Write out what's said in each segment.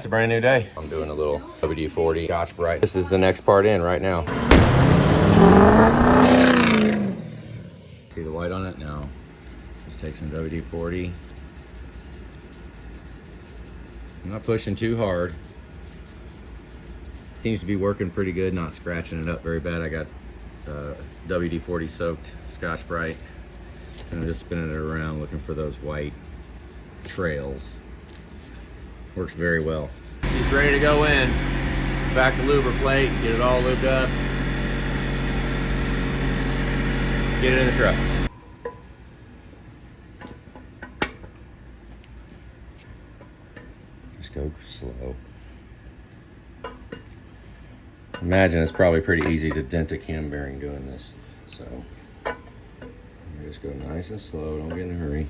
It's a brand new day. I'm doing a little WD-40 Scotch Brite. This is the next part in right now. See the white on it? No. Just take some WD-40. I'm not pushing too hard. Seems to be working pretty good, not scratching it up very bad. I got WD-40 soaked Scotch Brite, and I'm just spinning it around looking for those white trails. Works very well. He's ready to go in. Back to luber plate, get it all lubed up. Let's get it in the truck. Just go slow. Imagine it's probably pretty easy to dent a cam bearing doing this. So just go nice and slow, don't get in a hurry.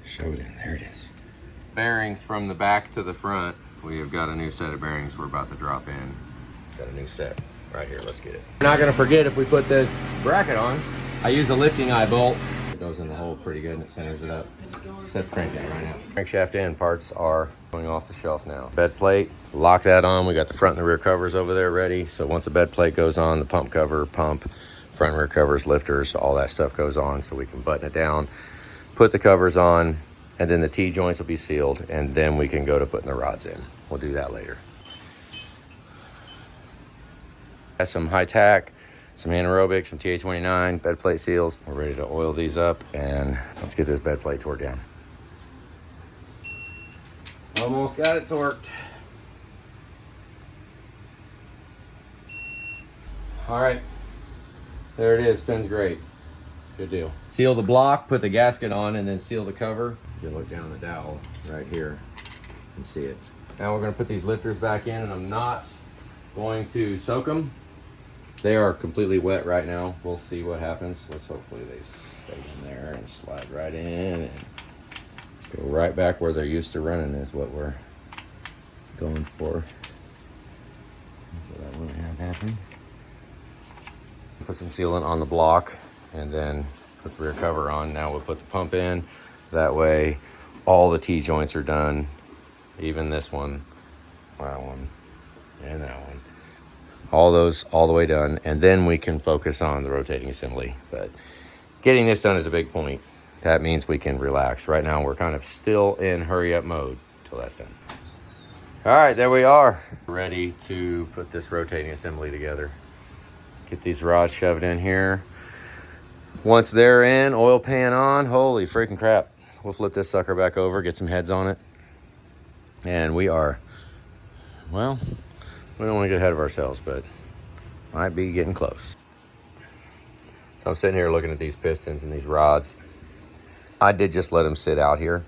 Show it in, there it is. Bearings from the back to the front. We have got a new set of bearings we're about to drop in. Got a new set right here, let's get it. We're not gonna forget if we put this bracket on. I use a lifting eye bolt. It goes in the hole pretty good and it centers it up. Set the crank down right now. Crankshaft end parts are going off the shelf now. Bed plate, lock that on. We got the front and the rear covers over there ready. So once the bed plate goes on, the pump cover, pump, front and rear covers, lifters, all that stuff goes on so we can button it down, put the covers on, and then the T-joints will be sealed, and then we can go to putting the rods in. We'll do that later. Got some high tack, some anaerobic, some TA29, bed plate seals. We're ready to oil these up, and let's get this bed plate torqued down. Almost got it torqued. All right, there it is, spins great. Good deal. Seal the block, put the gasket on, and then seal the cover. You can look down the dowel right here and see it. Now we're gonna put these lifters back in, and I'm not going to soak them. They are completely wet right now. We'll see what happens. Let's hopefully they stay in there and slide right in and go right back where they're used to running is what we're going for. That's what I want to have happen. Put some sealant on the block and then put the rear cover on. Now we'll put the pump in. That way all the T-joints are done. Even this one, that one, and that one. All those all the way done. And then we can focus on the rotating assembly. But getting this done is a big point. That means we can relax. Right now we're kind of still in hurry up mode until that's done. All right, there we are. Ready to put this rotating assembly together. Get these rods shoved in here. Once they're in, oil pan on, holy freaking crap. We'll flip this sucker back over, get some heads on it. And we are, well, we don't want to get ahead of ourselves, but might be getting close. So I'm sitting here looking at these pistons and these rods. I did just let them sit out here.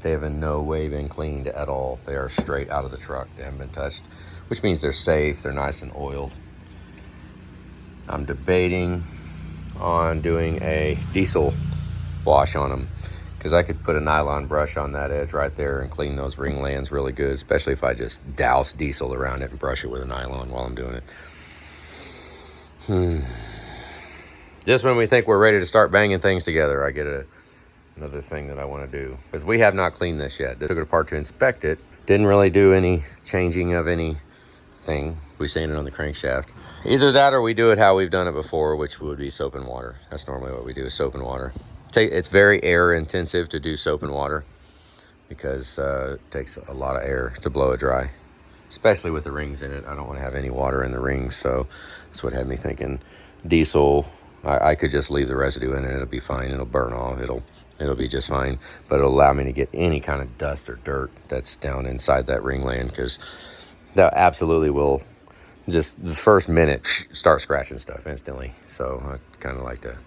They have in no way been cleaned at all. They are straight out of the truck. They haven't been touched, which means they're safe. They're nice and oiled. I'm debating on doing a diesel wash on them because I could put a nylon brush on that edge right there and clean those ring lands really good, especially if I just douse diesel around it and brush it with a nylon while I'm doing it. Just when we think we're ready to start banging things together, I get another thing that I want to do, because we have not cleaned this yet. They took it apart to inspect it. Didn't really do any changing of anything. We sand it on the crankshaft. Either that or we do it how we've done it before, which would be soap and water. That's normally what we do, is soap and water. It's very air intensive to do soap and water because it takes a lot of air to blow it dry, especially with the rings in it. I don't want to have any water in the rings, so that's what had me thinking diesel. I could just leave the residue in it, it'll be fine. It'll burn off, it'll be just fine, but it'll allow me to get any kind of dust or dirt that's down inside that ring land, because that absolutely will just the first minute start scratching stuff instantly. So I kind of like to.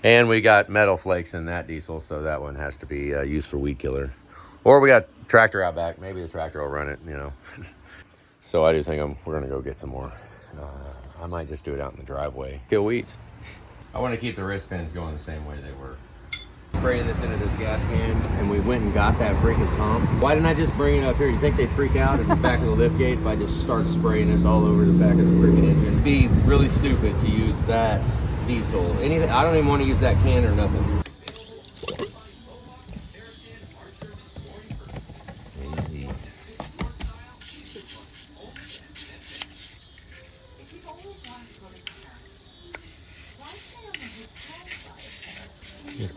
And we got metal flakes in that diesel, so that one has to be used for weed killer. Or we got tractor out back. Maybe the tractor will run it, you know. So I do think we're gonna go get some more. I might just do it out in the driveway. Kill weeds. I want to keep the wrist pins going the same way they were. Spraying this into this gas can, and we went and got that freaking pump. Why didn't I just bring it up here? You think they'd freak out at the back of the lift gate if I just start spraying this all over the back of the freaking engine? It'd be really stupid to use that diesel. Anything, I don't even want to use that can or nothing.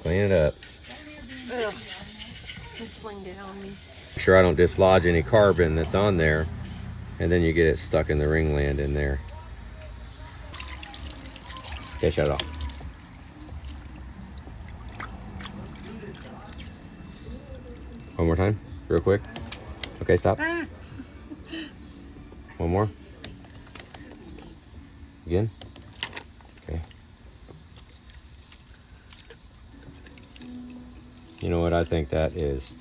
Clean it up. Ugh. It's flinged it on me. Make sure I don't dislodge any carbon that's on there, and then you get it stuck in the ringland in there. Okay, shut it off. One more time, real quick. Okay, stop. Ah. One more. Again. Okay. You know what? I think that is,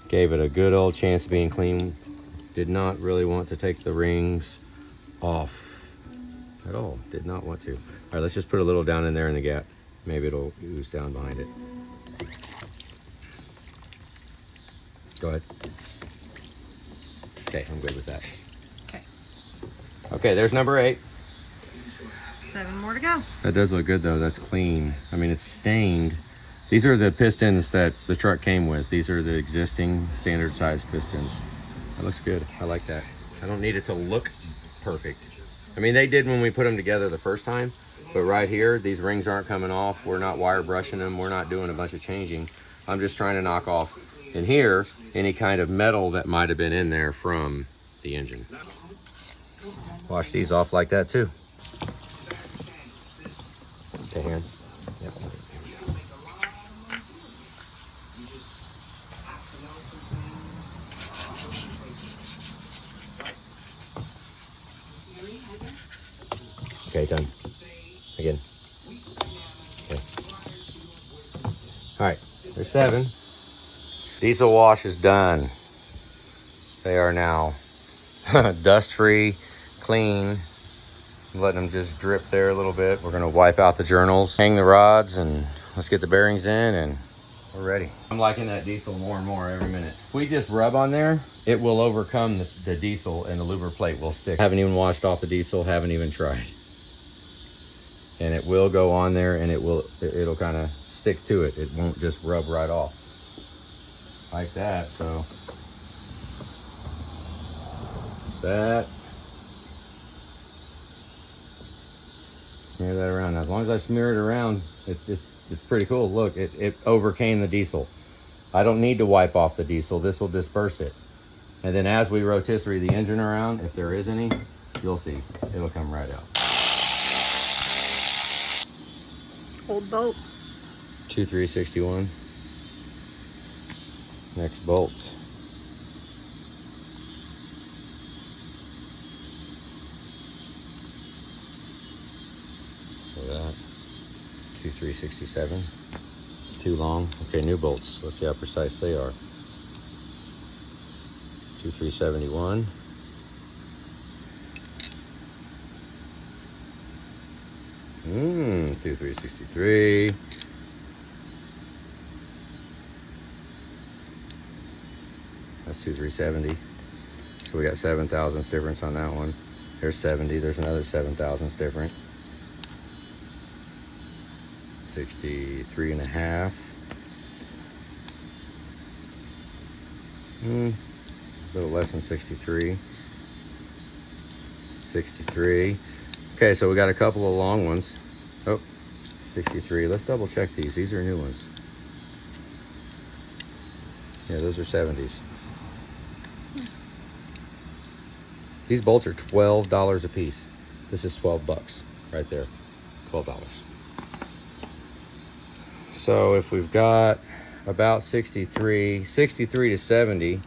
gave it a good old chance of being clean. Did not really want to take the rings off at all. Did not want to. All right, let's just put a little down in there in the gap. Maybe it'll ooze down behind it. Go ahead. Okay, I'm good with that. Okay. Okay, there's number 8. 7 more to go. That does look good though. That's clean. I mean, it's stained. These are the pistons that the truck came with. These are the existing standard size pistons. That looks good. I like that. I don't need it to look perfect. I mean, they did when we put them together the first time, but right here, these rings aren't coming off. We're not wire brushing them. We're not doing a bunch of changing. I'm just trying to knock off in here any kind of metal that might have been in there from the engine. Wash these off like that too. Okay, hand. Yep. Okay, done. Again. Okay. All right, there's 7. Diesel wash is done. They are now dust-free, clean. I'm letting them just drip there a little bit. We're gonna wipe out the journals, hang the rods, and let's get the bearings in, and we're ready. I'm liking that diesel more and more every minute. If we just rub on there, it will overcome the diesel, and the lubric plate will stick. Haven't even washed off the diesel, haven't even tried. And it will go on there, and it'll kind of stick to it. It won't just rub right off like that. So that, smear that around. Now, as long as I smear it around, it's pretty cool. Look, it overcame the diesel. I don't need to wipe off the diesel. This will disperse it. And then as we rotisserie the engine around, if there is any, you'll see it'll come right out. Old bolt. 2361. Next bolt. So that 2367. Too long. Okay, new bolts. Let's see how precise they are. 2371. Mmm, 2363. That's 2370. So we got 7 thousandths difference on that one. There's 70. There's another 7 thousandths different. 63 and a half. A little less than 63. 63. Okay, so we got a couple of long ones. Oh, 63. Let's double check these. These are new ones. Yeah, those are 70s. These bolts are $12 a piece. This is 12 bucks right there. $12. So if we've got about 63 to 70,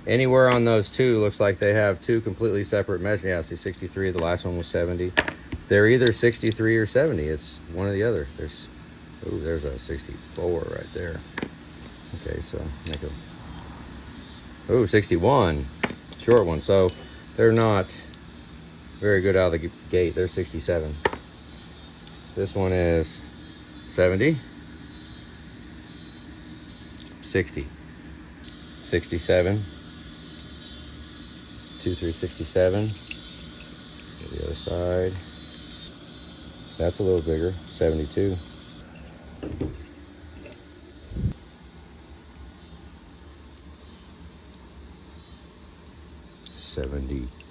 anywhere on those two looks like they have 2 completely separate measures. Yeah, see 63, the last one was 70. They're either 63 or 70. It's one or the other. There's a 64 right there. Okay, so make a 61, short one. So they're not very good out of the gate. They're 67. This one is 70, 60, 67, 2367. Let's go to the other side. That's a little bigger, 72.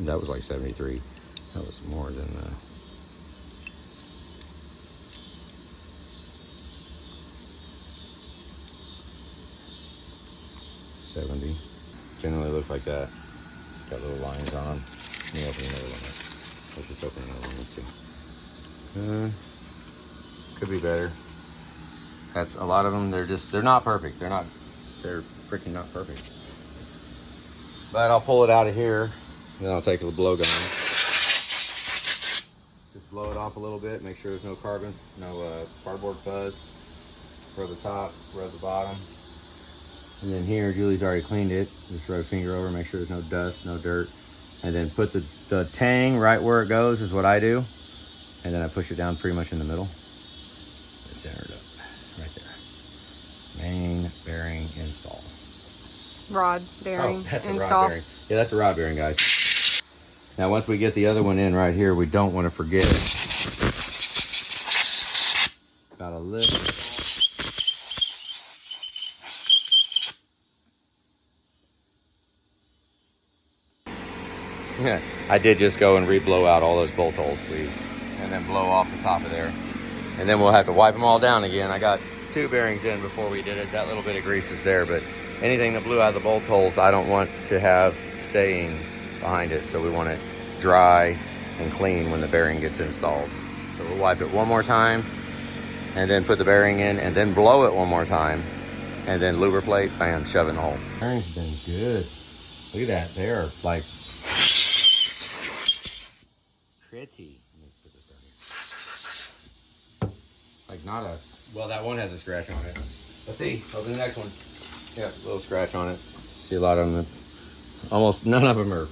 That was like 73. That was more than the... 70. Generally looks like that. Got little lines on them. Let me open another one. Let's just open another one. Let's see. Could be better. That's a lot of them. They're not perfect. They're freaking not perfect. But I'll pull it out of here. Then I'll take a blow gun. Just blow it off a little bit. Make sure there's no carbon, no cardboard fuzz. Rub the top, rub the bottom. And then here, Julie's already cleaned it. Just rub a finger over, make sure there's no dust, no dirt. And then put the tang right where it goes is what I do. And then I push it down pretty much in the middle. And center it up, right there. Main bearing install. Rod bearing that's install. A rod bearing. Yeah, that's a rod bearing, guys. Now, once we get the other one in right here, we don't want to forget about a lift. Yeah, I did just go and re-blow out all those bolt holes, and then blow off the top of there. And then we'll have to wipe them all down again. I got 2 bearings in before we did it. That little bit of grease is there, but anything that blew out of the bolt holes, I don't want to have staying behind it. So we want it dry and clean when the bearing gets installed. So we'll wipe it one more time, and then put the bearing in, and then blow it one more time, and then lubricate, bam, shove it in the hole. Bearing's been good. Look at that, they are like pretty. Let me put this down here. Like not a, well, that one has a scratch on it. Let's see, open the next one. Yeah, a little scratch on it. See a lot of them, almost none of them are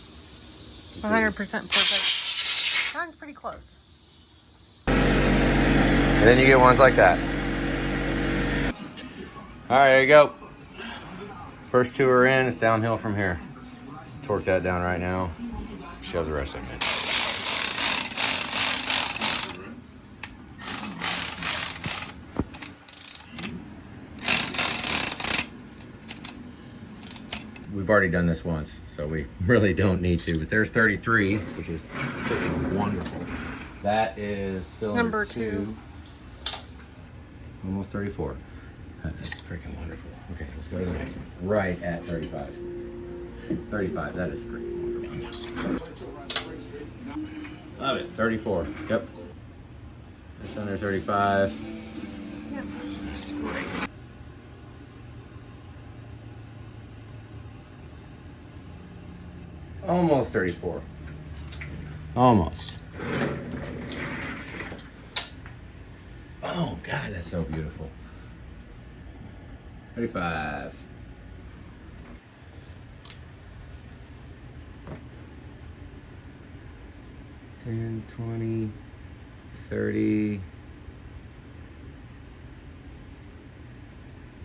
100% perfect. Mine's pretty close. And then you get ones like that. All right, there you go. First 2 are in, it's downhill from here. Torque that down right now. Shove the rest of them in. We've already done this once, so we really don't need to, but there's 33, which is freaking wonderful. That is cylinder Number 2. Almost 34. That is freaking wonderful. Okay, let's go to the next one. Right at 35. 35, that is freaking wonderful. Love it. 34, yep. This under 35. Yep. That's great. Almost 34. Almost. Oh, God, that's so beautiful. 35. $10, $20, $30.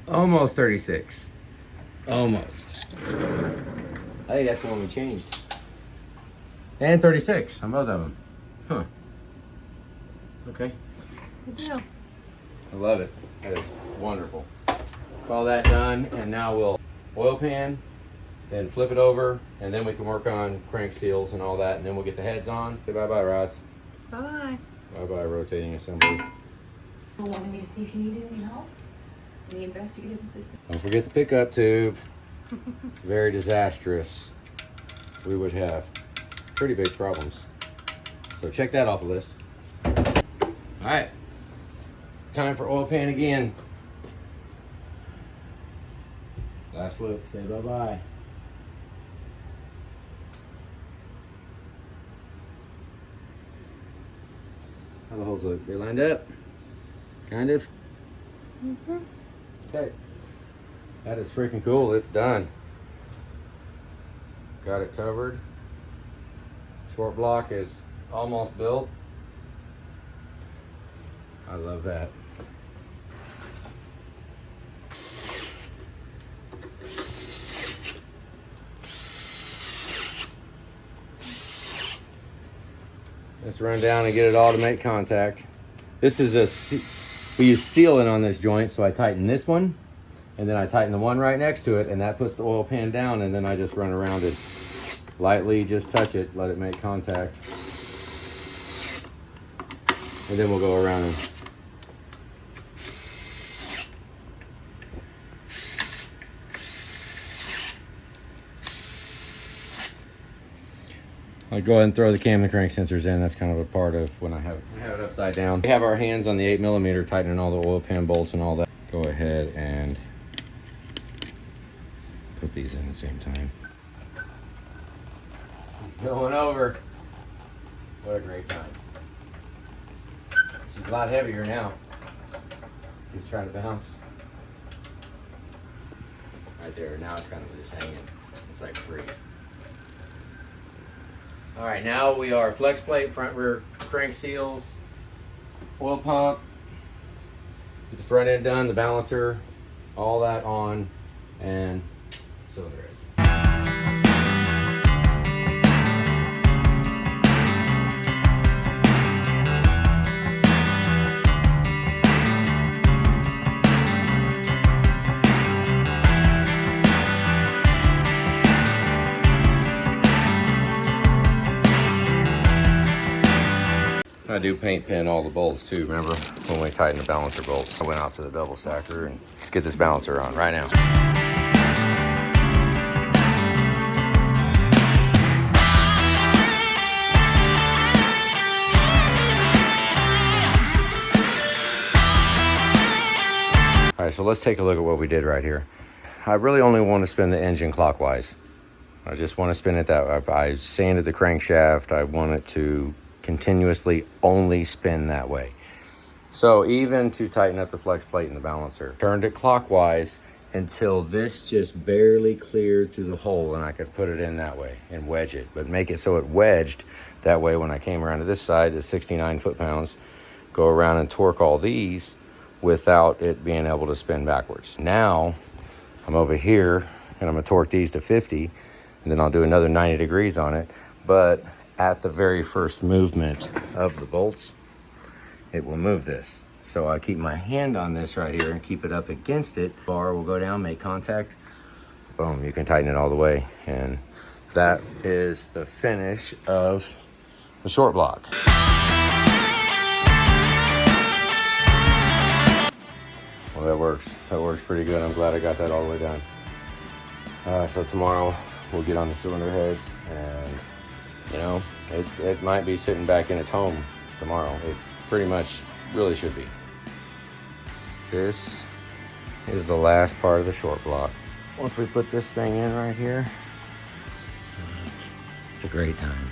Almost 36. Almost. I think that's the one we changed. And 36 on both of them. Huh. Okay. Good deal. I love it. That is wonderful. Call that done, and now we'll oil pan, then flip it over, and then we can work on crank seals and all that, and then we'll get the heads on. Say bye-bye, rods. Bye-bye. Bye-bye, rotating assembly. You wanted me to see if you needed any help? Any investigative assistance? Don't forget the pickup tube. It's very disastrous. We would have pretty big problems. So check that off the list. All right, time for oil pan again. Last look, say bye-bye. How the holes look? They lined up? Kind of? Mm-hmm. Okay. That is freaking cool. It's done. Got it covered. Short block is almost built. I love that. Let's run down and get it all to make contact. This is we use sealant on this joint, so I tighten this one, and then I tighten the one right next to it, and that puts the oil pan down, and then I just run around it. Lightly just touch it, let it make contact. And then we'll go around and I'll go ahead and throw the cam and crank sensors in. That's kind of a part of when I have it upside down. We have our hands on the 8mm, tightening all the oil pan bolts and all that. Go ahead and put these in at the same time. She's going over. What a great time. She's a lot heavier now. She's trying to bounce. Right there. Now it's kind of just hanging. It's like free. All right, now we are flex plate, front rear crank seals, oil pump, get the front end done, the balancer, all that on, and cylinder heads. I do paint pin all the bolts too. Remember when we tightened the balancer bolts? I went out to the double stacker and let's get this balancer on right now. All right, so let's take a look at what we did right here. I really only want to spin the engine clockwise. I just want to spin it that way. I sanded the crankshaft. I want it to continuously only spin that way. So even to tighten up the flex plate and the balancer, turned it clockwise until this just barely cleared through the hole, and I could put it in that way and wedge it, but make it so it wedged that way. When I came around to this side, the 69 foot-pounds, go around and torque all these without it being able to spin backwards. Now I'm over here and I'm gonna torque these to 50, and then I'll do another 90 degrees on it. But at the very first movement of the bolts, it will move this. So I keep my hand on this right here and keep it up against it. Bar will go down, make contact. Boom, you can tighten it all the way. And that is the finish of the short block. Well, that works. That works pretty good. I'm glad I got that all the way done. So tomorrow we'll get on the cylinder heads, and you know, it might be sitting back in its home tomorrow. It pretty much really should be. This is the last part of the short block. Once we put this thing in right here, it's a great time.